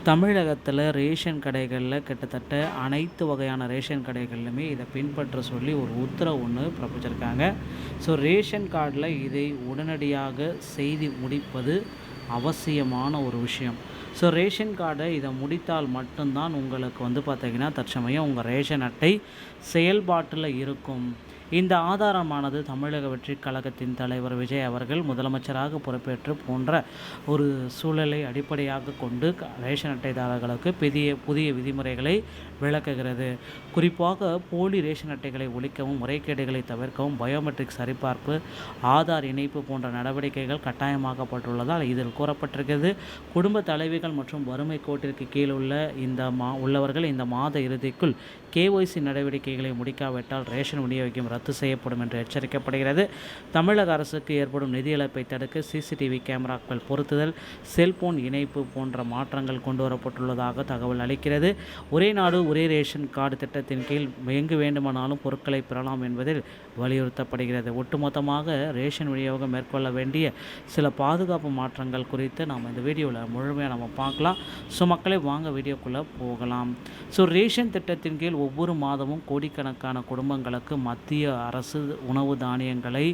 தமிழகத்தில் ரேஷன் கடைகளில் கிட்டத்தட்ட அனைத்து வகையான ரேஷன் கடைகள்லையுமே இதை பின்பற்ற சொல்லி ஒரு உத்தரவு ஒன்று பிறப்பிச்சிருக்காங்க. ஸோ ரேஷன் கார்டில் இதை உடனடியாக செய்து முடிப்பது அவசியமான ஒரு விஷயம். ஸோ ரேஷன் கார்டை இதை முடித்தால் மட்டும்தான் உங்களுக்கு பார்த்திங்கன்னா தற்சமயம் உங்கள் ரேஷன் அட்டை செயல்பாட்டில் இருக்கும். இந்த ஆதாரமானது தமிழக வெற்றி கழகத்தின் தலைவர் விஜய் அவர்கள் முதலமைச்சராக பொறுப்பேற்று போன்ற ஒரு சூழலை அடிப்படையாக கொண்டு ரேஷன் அட்டைதாரர்களுக்கு புதிய விதிமுறைகளை விளக்குகிறது. குறிப்பாக போலி ரேஷன் அட்டைகளை ஒழிக்கவும், முறைகேடுகளை தவிர்க்கவும் பயோமெட்ரிக் சரிபார்ப்பு, ஆதார் இணைப்பு போன்ற நடவடிக்கைகள் கட்டாயமாக்கப்பட்டுள்ளதால் இதில் கூறப்பட்டிருக்கிறது. குடும்ப தலைவிகள் மற்றும் வறுமை கோட்டிற்கு கீழ் உள்ளவர்கள் இந்த மாத இறுதிக்குள் KYC நடவடிக்கைகளை முடிக்காவிட்டால் ரேஷன் விநியோகம் ரத்து செய்யப்படும் என்று எச்சரிக்கப்படுகிறது. தமிழக அரசுக்கு ஏற்படும் நிதி இழப்பை தடுக்க CCTV கேமராக்கள் பொருத்துதல், செல்போன் இணைப்பு போன்ற மாற்றங்கள் கொண்டு வரப்பட்டுள்ளதாக தகவல் அளிக்கிறது. ஒரே நாடு ஒரே ரேஷன் கார்டு திட்டத்தின் கீழ் எங்கு வேண்டுமானாலும் பொருட்களை பெறலாம் என்பதில் வலியுறுத்தப்படுகிறது. ஒட்டுமொத்தமாக ரேஷன் விநியோகம் மேற்கொள்ள வேண்டிய சில பாதுகாப்பு மாற்றங்கள் குறித்து நாம் இந்த வீடியோவில் முழுமையாக நம்ம பார்க்கலாம். ஸோ மக்களை வாங்க வீடியோக்குள்ளே போகலாம். ஸோ ரேஷன் திட்டத்தின் கீழ் ஒவ்வொரு மாதமும் கோடிக்கணக்கான குடும்பங்களுக்கு மத்திய அரசு உணவு தானியங்களை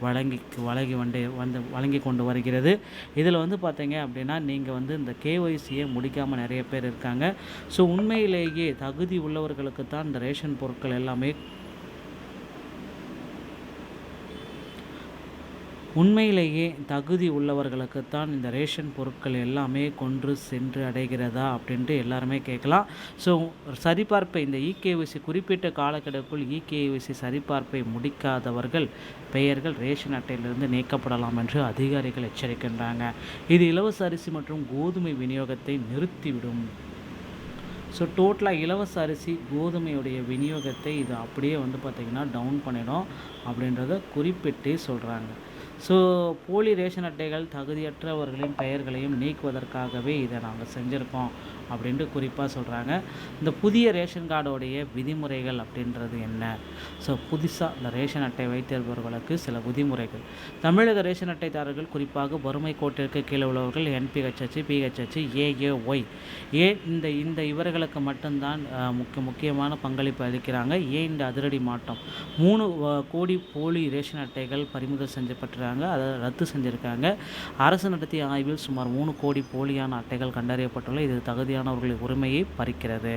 வழங்கி கொண்டு வருகிறது. இதில் பார்த்தீங்க அப்படின்னா நீங்கள் இந்த KYCயை முடிக்காமல் நிறைய பேர் இருக்காங்க. ஸோ உண்மையிலேயே தகுதி உள்ளவர்களுக்கு தான் இந்த ரேஷன் பொருட்கள் எல்லாமே தகுதி உள்ளவர்களுக்குத்தான் இந்த ரேஷன் பொருட்கள் எல்லாமே கொன்று சென்று அடைகிறதா அப்படின்ட்டு எல்லாருமே கேட்கலாம். ஸோ சரிபார்ப்பை இந்த EKYC குறிப்பிட்ட காலக்கெடுக்குள் EKYC சரிபார்ப்பை முடிக்காதவர்கள் பெயர்கள் ரேஷன் அட்டையிலிருந்து நீக்கப்படலாம் என்று அதிகாரிகள் எச்சரிக்கின்றாங்க. இது இலவச அரிசி மற்றும் கோதுமை விநியோகத்தை நிறுத்திவிடும். ஸோ டோட்டலாக இலவச அரிசி கோதுமையுடைய விநியோகத்தை இது அப்படியே பார்த்திங்கன்னா டவுன் பண்ணிடும் அப்படின்றத குறிப்பிட்டு சொல்கிறாங்க. ஸோ போலி ரேஷன் அட்டைகள் தகுதியற்றவர்களின் பெயர்களையும் நீக்குவதற்காகவே இதை நாங்கள் செஞ்சுருக்கோம் அப்படின்ட்டு குறிப்பாக சொல்கிறாங்க. இந்த புதிய ரேஷன் கார்டோடைய விதிமுறைகள் அப்படின்றது என்ன? ஸோ புதுசாக இந்த ரேஷன் அட்டை வைத்திருப்பவர்களுக்கு சில விதிமுறைகள். தமிழக ரேஷன் அட்டைதாரர்கள் குறிப்பாக வறுமை கோட்டிற்கு கீழே உள்ளவர்கள் NPHH, PHH, AAY இந்த இவர்களுக்கு மட்டும்தான் முக்கியமான பங்களிப்பு அளிக்கிறாங்க. ஏன் இந்த அதிரடி மாற்றம்? 3 கோடி போலி ரேஷன் அட்டைகள் பறிமுதல் செய்யப்பட்டிருக்காங்க, அதை ரத்து செஞ்சுருக்காங்க. அரசு நடத்திய ஆய்வில் சுமார் 3 கோடி போலியான அட்டைகள் கண்டறியப்பட்டுள்ள இது தகுதியானவர்களின் உரிமையை பறிக்கிறது.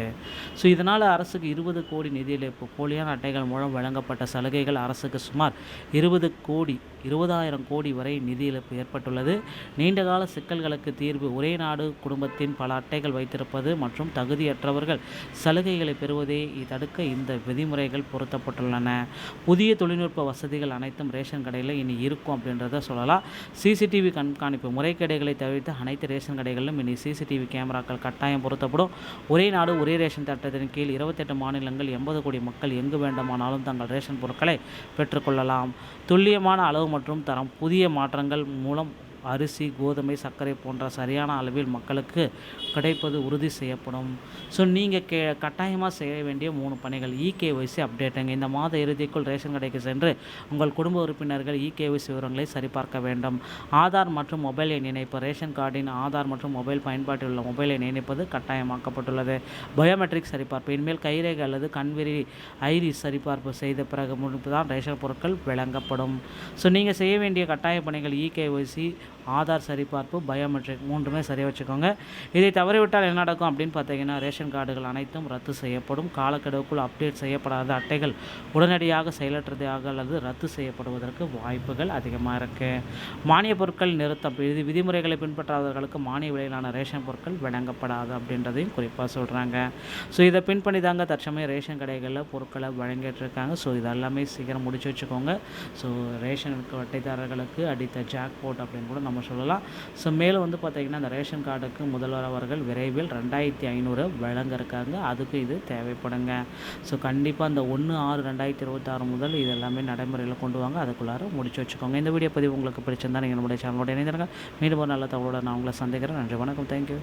ஸோ இதனால் அரசுக்கு 20 கோடி நிதி இழப்பு. போலியான அட்டைகள் மூலம் வழங்கப்பட்ட சலுகைகள் அரசுக்கு சுமார் 20,000 கோடி வரை நிதி இழப்பு ஏற்பட்டுள்ளது. நீண்டகால சிக்கல்களுக்கு தீர்வு ஒரே நாடு குடும்பத்தின் பல அட்டைகள் வைத்திருப்பது மற்றும் தகுதியற்றவர்கள் சலுகைகளை பெறுவதை தடுக்க இந்த விதிமுறைகள் பொருத்தப்பட்டுள்ளன. புதிய தொழில்நுட்ப வசதிகள் அனைத்தும் ரேஷன் கடையில் இனி இருக்கும் அப்படின்றத சொல்லலாம். CCTV கண்காணிப்பு முறைகேடுகளை தவிர்த்து அனைத்து ரேஷன் கடைகளிலும் இனி CCTV கேமராக்கள் கட்டாயம் பொருத்தப்படும். ஒரே நாடு ஒரே ரேஷன் திட்டத்தின் கீழ் 28 மாநிலங்கள் 80 கோடி மக்கள் எங்கு வேண்டுமானாலும் தங்கள் ரேஷன் பொருட்களை பெற்றுக்கொள்ளலாம். துல்லியமான அளவு மற்றும் தரம். புதிய மாற்றங்கள் மூலம் அரிசி, கோதுமை, சர்க்கரை போன்ற சரியான அளவில் மக்களுக்கு கிடைப்பது உறுதி செய்யப்படும். ஸோ நீங்கள் கட்டாயமாக செய்ய வேண்டிய 3 பணிகள். EKYC அப்டேட்டுங்க. இந்த மாத இறுதிக்குள் ரேஷன் கடைக்கு சென்று உங்கள் குடும்ப உறுப்பினர்கள் EKYC விவரங்களை சரிபார்க்க வேண்டும். ஆதார் மற்றும் மொபைல் எண் இணைப்பு. ரேஷன் கார்டின் ஆதார் மற்றும் மொபைல் பயன்பாட்டில் உள்ள மொபைல் எண் இணைப்பது கட்டாயமாக்கப்பட்டுள்ளது. பயோமெட்ரிக் சரிபார்ப்பு. இனிமேல் கைரேகை அல்லது கண்விரி ஐரிஸ் சரிபார்ப்பு செய்த பிறகு தான் ரேஷன் பொருட்கள் வழங்கப்படும். ஸோ நீங்கள் செய்ய வேண்டிய கட்டாய பணிகள் EKYC, ஆதார் சரிபார்ப்பு, பயோமெட்ரிக் 3மே சரியாக வச்சுக்கோங்க. இதை தவறிவிட்டால் என்ன நடக்கும் அப்படின்னு பார்த்தீங்கன்னா ரேஷன் கார்டுகள் அனைத்தும் ரத்து செய்யப்படும். காலக்கெடுவுக்குள் அப்டேட் செய்யப்படாத அட்டைகள் உடனடியாக செயலற்றதாக அல்லது ரத்து செய்யப்படுவதற்கு வாய்ப்புகள் அதிகமாக இருக்குது. மானிய பொருட்கள் நிறுத்தம். இது விதிமுறைகளை பின்பற்றாதவர்களுக்கு மானிய விலையிலான ரேஷன் பொருட்கள் வழங்கப்படாது அப்படின்றதையும் குறிப்பாக சொல்கிறாங்க. ஸோ இதை பின்பற்றி தாங்க தற்சமயம் ரேஷன் கடைகளில் பொருட்களை வழங்கிட்டு இருக்காங்க. ஸோ இதெல்லாமே சீக்கிரம் முடிச்சு வச்சுக்கோங்க. ஸோ ரேஷன் அட்டைதாரர்களுக்கு அடித்த ஜாக்பாட் அப்படின்னு கூட நம்ம சொல்லலாம். ஸோ மேலும் பார்த்திங்கன்னா இந்த ரேஷன் கார்டுக்கு முதல்வர் அவர்கள் விரைவில் 2500 வழங்க இருக்காங்க. அதுக்கு இது தேவைப்படுங்க. ஸோ கண்டிப்பாக இந்த 1/6/2026 முதல் இது எல்லாமே நடைமுறையில் கொண்டு வாங்க. அதுக்குள்ளார முடிச்சு வச்சுக்கோங்க. இந்த வீடியோ பதிவு உங்களுக்கு பிடிச்சிருந்தா நீங்கள் நம்முடைய சேனலோட இணைந்திருங்க. மீண்டும் ஒரு நல்ல தகவலோட நான் உங்களை சந்திக்கிறேன். நன்றி, வணக்கம், தேங்க்யூ.